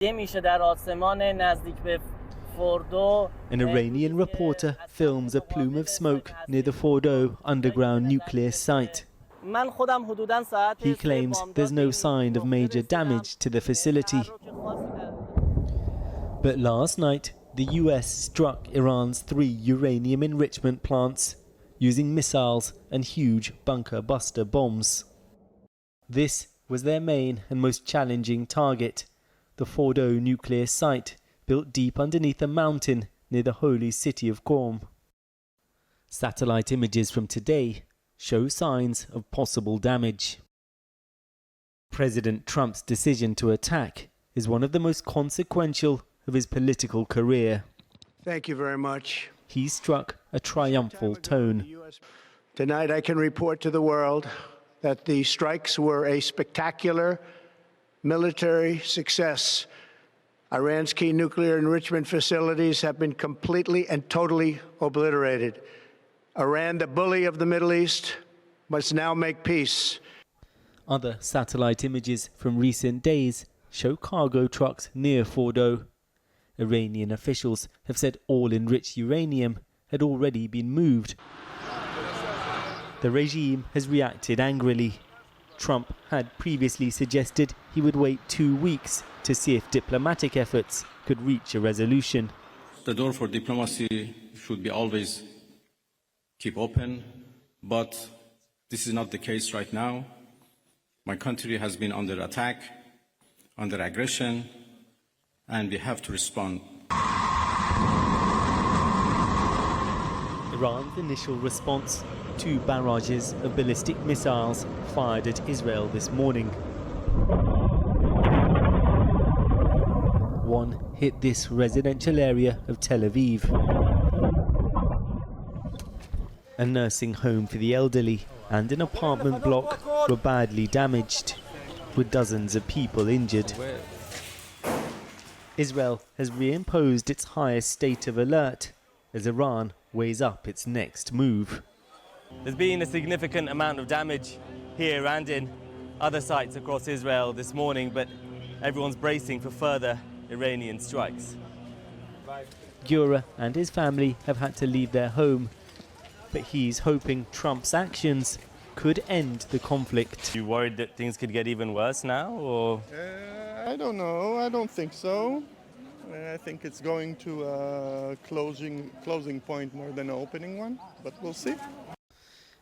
An Iranian reporter films a plume of smoke near the Fordo underground nuclear site. He claims there's no sign of major damage to the facility. But last night, the US struck Iran's 3 uranium enrichment plants using missiles and huge bunker-buster bombs. This was their main and most challenging target, the Fordo nuclear site, built deep underneath a mountain near the holy city of Qom. Satellite images from today show signs of possible damage. President Trump's decision to attack is one of the most consequential of his political career. Thank you very much. He struck a triumphal tone. Tonight I can report to the world that the strikes were a spectacular military success. Iran's key nuclear enrichment facilities have been completely and totally obliterated. Iran, the bully of the Middle East, must now make peace. Other satellite images from recent days show cargo trucks near Fordo. Iranian officials have said all enriched uranium had already been moved. The regime has reacted angrily. Trump had previously suggested he would wait 2 weeks to see if diplomatic efforts could reach a resolution. The door for diplomacy should be always keep open, but this is not the case right now. My country has been under attack, under aggression, and we have to respond. Iran's initial response: 2 barrages of ballistic missiles fired at Israel this morning. One hit this residential area of Tel Aviv. A nursing home for the elderly and an apartment block were badly damaged, with dozens of people injured. Israel has reimposed its highest state of alert as Iran weighs up its next move. There's been a significant amount of damage here and in other sites across Israel this morning, but everyone's bracing for further Iranian strikes. Gura and his family have had to leave their home, but he's hoping Trump's actions could end the conflict. Are you worried that things could get even worse now, or? I don't know. I don't think so. I think it's going to a closing point more than an opening one, but we'll see.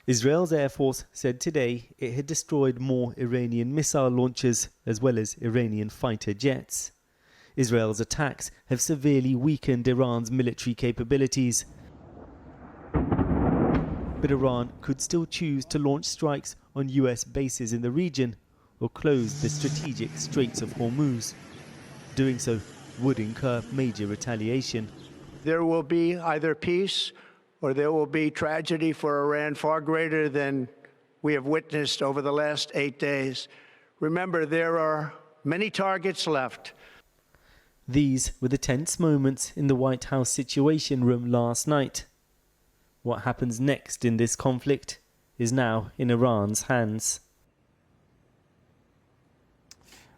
Israel's Air Force said today it had destroyed more Iranian missile launchers as well as Iranian fighter jets. Israel's attacks have severely weakened Iran's military capabilities. But Iran could still choose to launch strikes on US bases in the region or close the strategic Straits of Hormuz. Doing so would incur major retaliation. There will be either peace or there will be tragedy for Iran far greater than we have witnessed over the last 8 days. Remember, there are many targets left. These were the tense moments in the White House Situation Room last night. What happens next in this conflict is now in Iran's hands.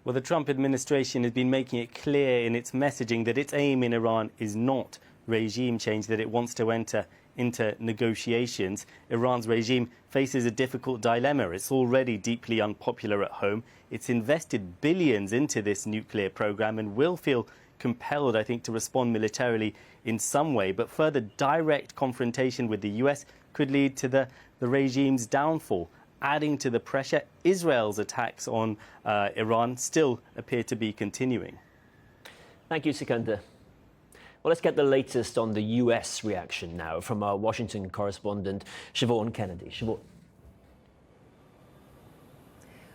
Well, the Trump administration has been making it clear in its messaging that its aim in Iran is not regime change, that it wants to enter into negotiations. Iran's regime faces a difficult dilemma. It's already deeply unpopular at home. It's invested billions into this nuclear program and will feel compelled, I think, to respond militarily in some way. But further direct confrontation with the US could lead to the regime's downfall. Adding to the pressure, Israel's attacks on Iran still appear to be continuing. Thank you, Secunder. Well, let's get the latest on the US reaction now from our Washington correspondent, Siobhan Kennedy. Siobhan.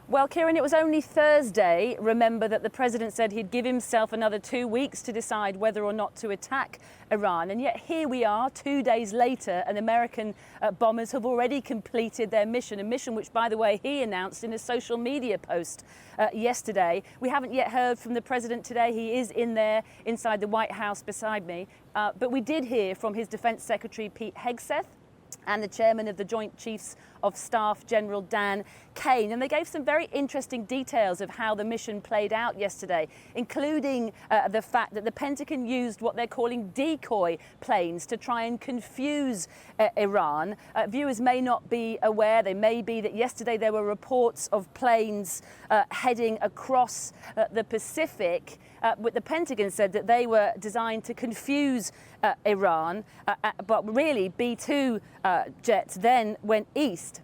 Well, Kieran, it was only Thursday, remember, that the president said he'd give himself another 2 weeks to decide whether or not to attack Iran. And yet here we are 2 days later, and American bombers have already completed their mission, a mission which, by the way, he announced in a social media post yesterday. We haven't yet heard from the president today. He is in there inside the White House beside me. But we did hear from his Defense Secretary, Pete Hegseth, and the chairman of the Joint Chiefs of Staff, General Dan Kane. And they gave some very interesting details of how the mission played out yesterday, including the fact that the Pentagon used what they're calling decoy planes to try and confuse Iran. Viewers may not be aware, they may be, that yesterday there were reports of planes heading across the Pacific. The Pentagon said that they were designed to confuse Iran, but really B-2 jets then went east,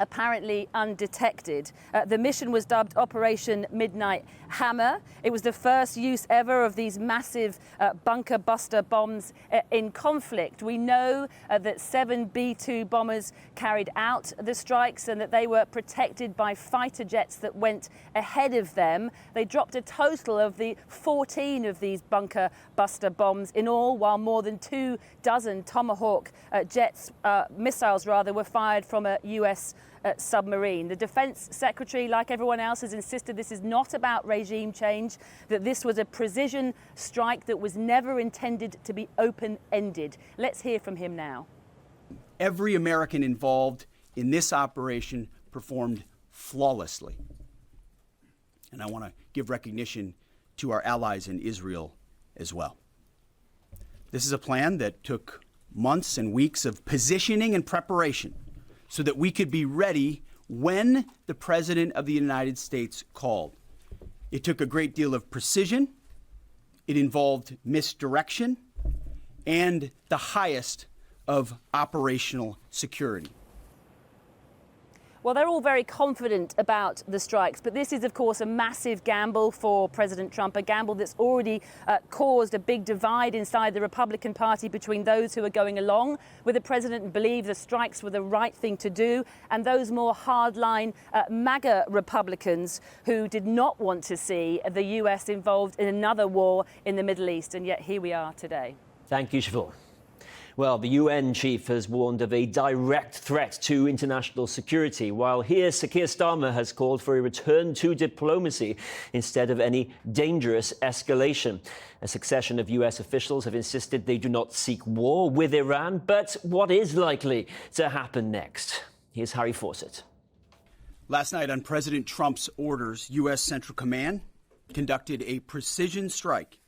apparently undetected. The mission was dubbed Operation Midnight Hammer. It was the first use ever of these massive bunker buster bombs in conflict. We know that 7 B-2 bombers carried out the strikes and that they were protected by fighter jets that went ahead of them. They dropped a total of 14 of these bunker buster bombs in all, while more than 24 Tomahawk missiles were fired from a US submarine. The Defense Secretary, like everyone else, has insisted this is not about regime change, that this was a precision strike that was never intended to be open-ended. Let's hear from him now. Every American involved in this operation performed flawlessly. And I want to give recognition to our allies in Israel as well. This is a plan that took months and weeks of positioning and preparation so that we could be ready when the President of the United States called. It took a great deal of precision, it involved misdirection, and the highest of operational security. Well, they're all very confident about the strikes, but this is, of course, a massive gamble for President Trump, a gamble that's already caused a big divide inside the Republican Party between those who are going along with the president and believe the strikes were the right thing to do, and those more hardline MAGA Republicans who did not want to see the US involved in another war in the Middle East. And yet here we are today. Thank you, Siobhan. Well, the UN chief has warned of a direct threat to international security, while here Sir Keir Starmer has called for a return to diplomacy instead of any dangerous escalation. A succession of US officials have insisted they do not seek war with Iran, but what is likely to happen next? Here's Harry Fawcett. Last night, on President Trump's orders, US Central Command conducted a precision strike.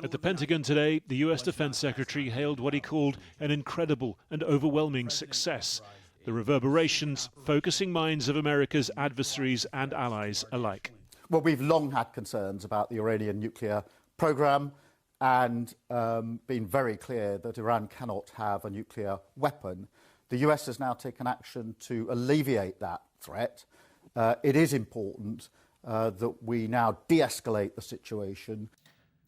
At the Pentagon today, the US Defense Secretary hailed what he called an incredible and overwhelming success. The reverberations focusing minds of America's adversaries and allies alike. Well, we've long had concerns about the Iranian nuclear program and been very clear that Iran cannot have a nuclear weapon. The US has now taken action to alleviate that threat. It is important that we now de-escalate the situation.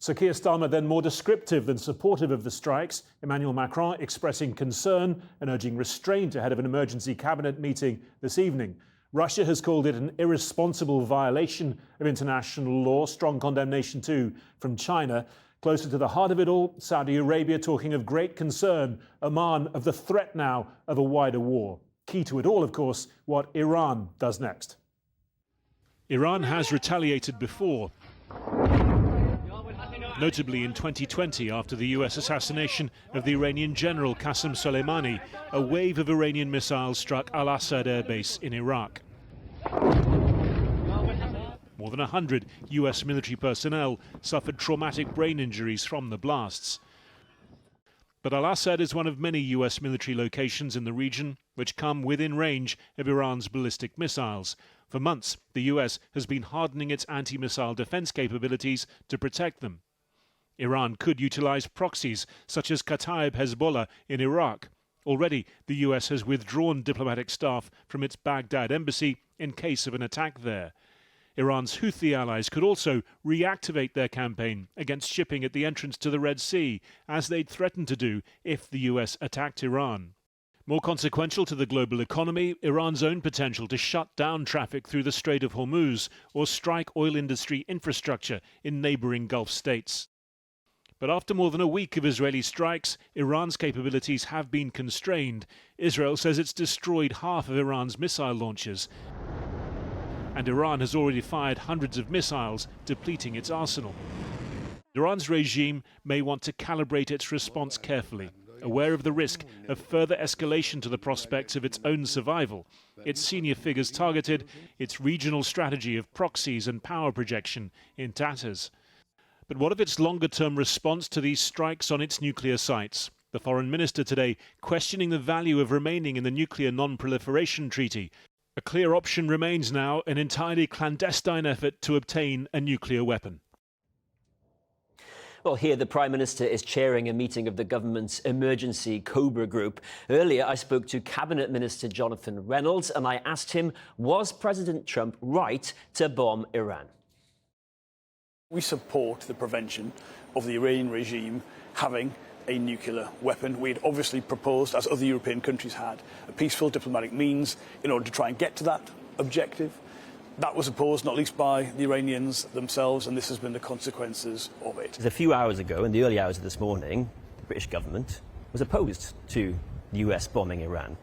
Sir Keir Starmer then more descriptive than supportive of the strikes. Emmanuel Macron expressing concern and urging restraint ahead of an emergency cabinet meeting this evening. Russia has called it an irresponsible violation of international law. Strong condemnation too from China. Closer to the heart of it all, Saudi Arabia talking of great concern, Oman of the threat now of a wider war. Key to it all, of course, what Iran does next. Iran has retaliated before. Notably in 2020, after the US assassination of the Iranian general Qasem Soleimani, a wave of Iranian missiles struck Al-Assad air base in Iraq. More than 100 US military personnel suffered traumatic brain injuries from the blasts. But Al-Assad is one of many US military locations in the region which come within range of Iran's ballistic missiles. For months, the US has been hardening its anti-missile defense capabilities to protect them. Iran could utilize proxies such as Kataib Hezbollah in Iraq. Already, the US has withdrawn diplomatic staff from its Baghdad embassy in case of an attack there. Iran's Houthi allies could also reactivate their campaign against shipping at the entrance to the Red Sea, as they'd threatened to do if the US attacked Iran. More consequential to the global economy, Iran's own potential to shut down traffic through the Strait of Hormuz or strike oil industry infrastructure in neighboring Gulf states. But after more than a week of Israeli strikes, Iran's capabilities have been constrained. Israel says it's destroyed half of Iran's missile launchers. And Iran has already fired hundreds of missiles, depleting its arsenal. Iran's regime may want to calibrate its response carefully. aware of the risk of further escalation to the prospects of its own survival. Its senior figures targeted its regional strategy of proxies and power projection in tatters. But what of its longer-term response to these strikes on its nuclear sites? The foreign minister today questioning the value of remaining in the Nuclear Non-Proliferation Treaty. A clear option remains now an entirely clandestine effort to obtain a nuclear weapon. Well, here the Prime Minister is chairing a meeting of the government's emergency Cobra group. Earlier, I spoke to Cabinet Minister Jonathan Reynolds and I asked him, was President Trump right to bomb Iran? We support the prevention of the Iranian regime having a nuclear weapon. We had obviously proposed, as other European countries had, a peaceful diplomatic means in order to try and get to that objective. That was opposed not least by the Iranians themselves, and this has been the consequences of it. A few hours ago, in the early hours of this morning, the British government was opposed to the US bombing Iran.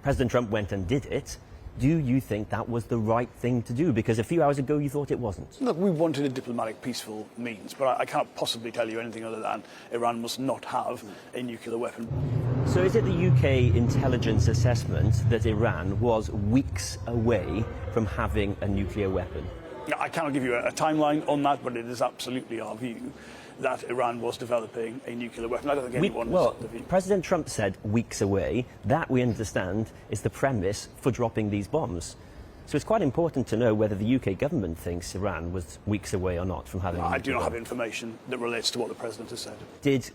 President Trump went and did it. Do you think that was the right thing to do? Because a few hours ago you thought it wasn't. Look, we wanted a diplomatic, peaceful means, but I can't possibly tell you anything other than Iran must not have a nuclear weapon. So is it the UK intelligence assessment that Iran was weeks away from having a nuclear weapon? I cannot give you a timeline on that, but it is absolutely our view that Iran was developing a nuclear weapon. I don't think anyone has the view. President Trump said weeks away. That, we understand, is the premise for dropping these bombs. So it's quite important to know whether the UK government thinks Iran was weeks away or not from having a nuclear I do not bomb. have information that relates to what the President has said. Did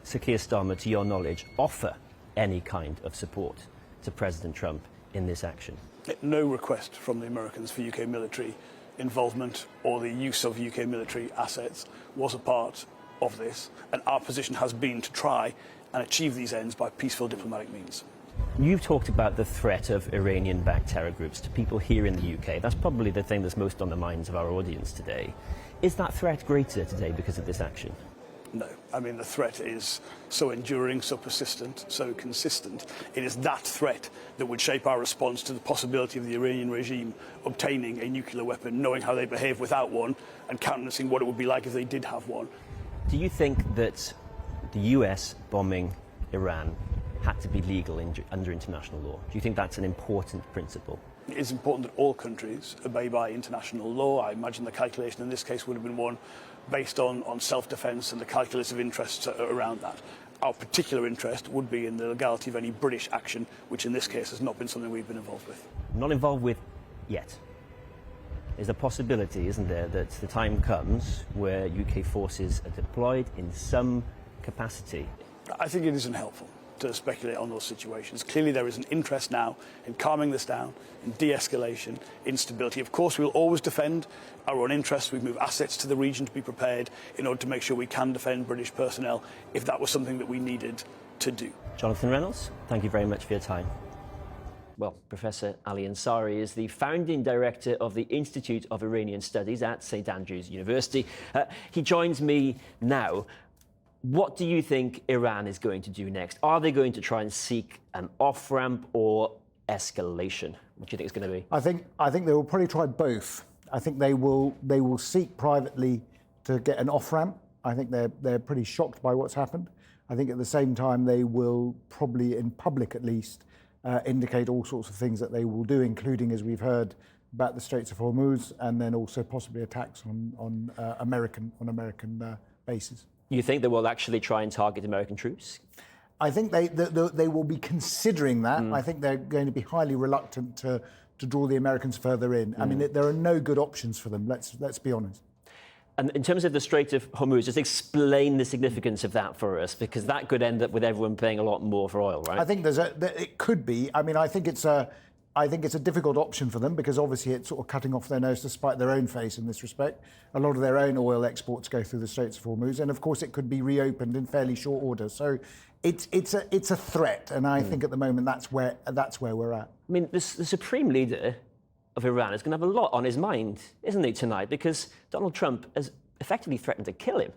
Sir Keir Starmer, to your knowledge, offer any kind of support to President Trump in this action? No request from the Americans for UK military involvement or the use of UK military assets was a part of this, and our position has been to try and achieve these ends by peaceful diplomatic means. You've talked about the threat of Iranian-backed terror groups to people here in the UK. That's probably the thing that's most on the minds of our audience today. Is that threat greater today because of this action? No. I mean, the threat is so enduring, so persistent, so consistent. It is that threat that would shape our response to the possibility of the Iranian regime obtaining a nuclear weapon, knowing how they behave without one, and countenancing what it would be like if they did have one. Do you think that the US bombing Iran had to be legal under international law? Do you think that's an important principle? It is important that all countries obey by international law. I imagine the calculation in this case would have been one based on self-defence and the calculus of interests around that. Our particular interest would be in the legality of any British action, which in this case has not been something we've been involved with. Not involved with yet. There's a possibility, isn't there, that the time comes where UK forces are deployed in some capacity? I think it isn't helpful to speculate on those situations. Clearly there is an interest now in calming this down, in de-escalation, in stability. Of course, we'll always defend our own interests. We move assets to the region to be prepared in order to make sure we can defend British personnel if that was something that we needed to do. Jonathan Reynolds, thank you very much for your time. Well, Professor Ali Ansari is the founding director of the Institute of Iranian Studies at St Andrews University. He joins me now. What do you think Iran is going to do next? Are they going to try and seek an off-ramp or escalation? What do you think it's going to be? I think they will probably try both. I think they will seek privately to get an off-ramp. I think they're pretty shocked by what's happened. I think at the same time they will probably, in public at least, indicate all sorts of things that they will do, including, as we've heard, about the Straits of Hormuz, and then also possibly attacks on American bases. You think they will actually try and target American troops? I think they will be considering that. I think they're going to be highly reluctant to draw the Americans further in. I mean, there are no good options for them. Let's be honest. And in terms of the Strait of Hormuz, just explain the significance of that for us, because that could end up with everyone paying a lot more for oil, right? I think it could be. I mean, I think it's a difficult option for them because obviously it's sort of cutting off their nose to spite their own face in this respect. A lot of their own oil exports go through the Straits of Hormuz, and of course it could be reopened in fairly short order. So it's a threat, and I think at the moment that's where we're at. I mean, the supreme leader of Iran is going to have a lot on his mind, isn't he, tonight? Because Donald Trump has effectively threatened to kill him.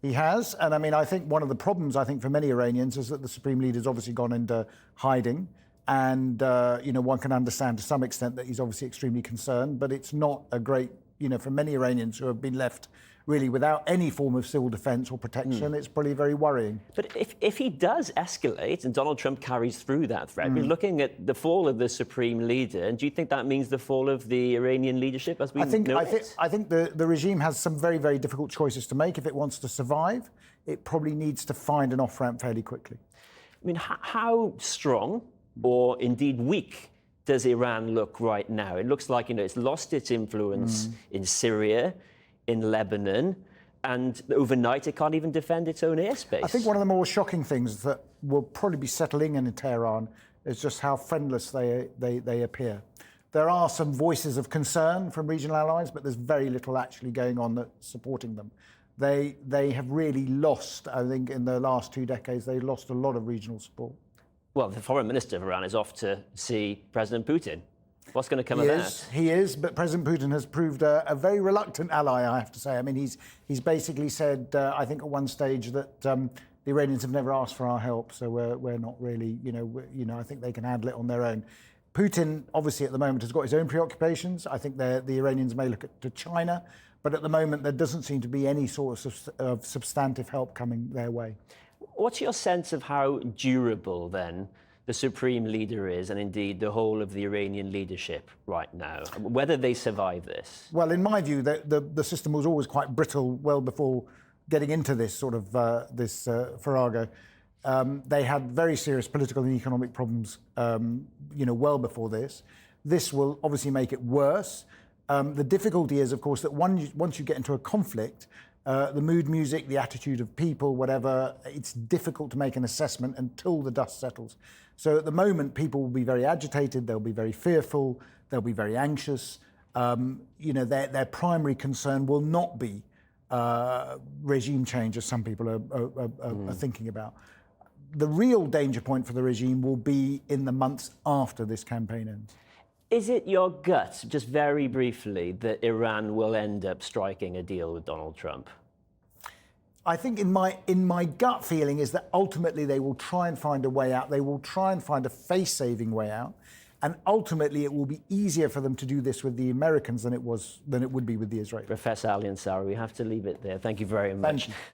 He has, and I mean, I think one of the problems, I think, for many Iranians is that the supreme leader's obviously gone into hiding, and one can understand to some extent that he's obviously extremely concerned, but it's not a great, for many Iranians who have been left really without any form of civil defence or protection, it's probably very worrying. But if he does escalate and Donald Trump carries through that threat, we're looking at the fall of the supreme leader. And do you think that means the fall of the Iranian leadership as we know it? I think the regime has some very, very difficult choices to make. If it wants to survive, it probably needs to find an off-ramp fairly quickly. I mean, how strong or indeed weak does Iran look right now? It looks like, it's lost its influence in Syria, in Lebanon, and overnight it can't even defend its own airspace. I think one of the more shocking things that will probably be settling in Tehran is just how friendless they appear. There are some voices of concern from regional allies, but there's very little actually going on that's supporting them. They have really lost, I think, in the last 2 decades, they lost a lot of regional support. Well, the foreign minister of Iran is off to see President Putin. What's going to come of that? He is, but President Putin has proved a very reluctant ally, I have to say. I mean, he's basically said, I think at one stage, that the Iranians have never asked for our help, so we're not really, I think they can handle it on their own. Putin, obviously, at the moment, has got his own preoccupations. I think the Iranians may look to China, but at the moment, there doesn't seem to be any sort of substantive help coming their way. What's your sense of how durable, then, the supreme leader is, and indeed the whole of the Iranian leadership right now, whether they survive this? Well, in my view, the system was always quite brittle well before getting into this sort of farrago. They had very serious political and economic problems, well before this. This will obviously make it worse. The difficulty is, of course, that once you get into a conflict, the mood music, the attitude of people, whatever, it's difficult to make an assessment until the dust settles. So at the moment, people will be very agitated, they'll be very fearful, they'll be very anxious. Their primary concern will not be regime change, as some people are thinking about. The real danger point for the regime will be in the months after this campaign ends. Is it your gut, just very briefly, that Iran will end up striking a deal with Donald Trump? I think in my gut feeling is that ultimately they will try and find a way out. They will try and find a face-saving way out. And ultimately it will be easier for them to do this with the Americans than it would be with the Israelis. Professor Ali Ansari, we have to leave it there. Thank you very much. Thank you.